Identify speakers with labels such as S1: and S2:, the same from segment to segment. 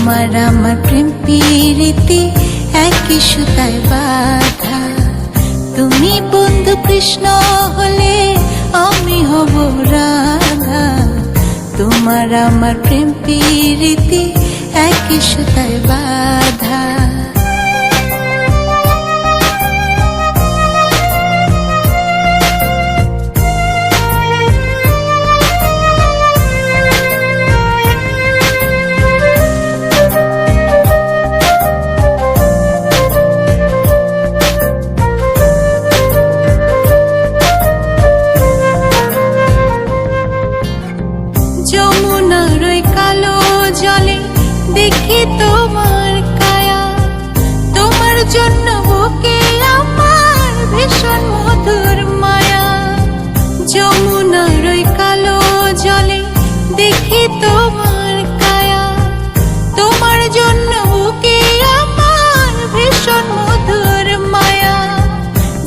S1: তোমার আমার প্রেম প্রীতি একই সুতায় বাঁধা। তুমি বন্ধু কৃষ্ণ হলে আমি হব রাধা। তোমার আমার প্রেম প্রীতি একই সুতায় বাঁধা। যমুনার ওই কালো জলে দেখি তোমার কায়া। তোমার জন্য বুকে আমার ভীষণ মধুর মায়া। যমুনার ওই কালো জলে দেখি তোমার কায়া। তোমার জন্য বুকে আমার ভীষণ মধুর মায়া।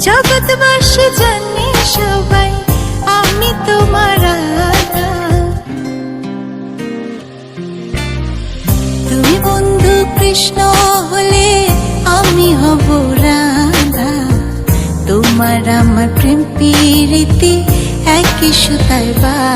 S1: জগৎবাসী জানে সবাই আমি তোমার রাধা। তুমি বন্ধু কৃষ্ণ হলে আমি হব রাধা। তোমার আমার প্রেম প্রীতি একই সুতায় বাঁধা।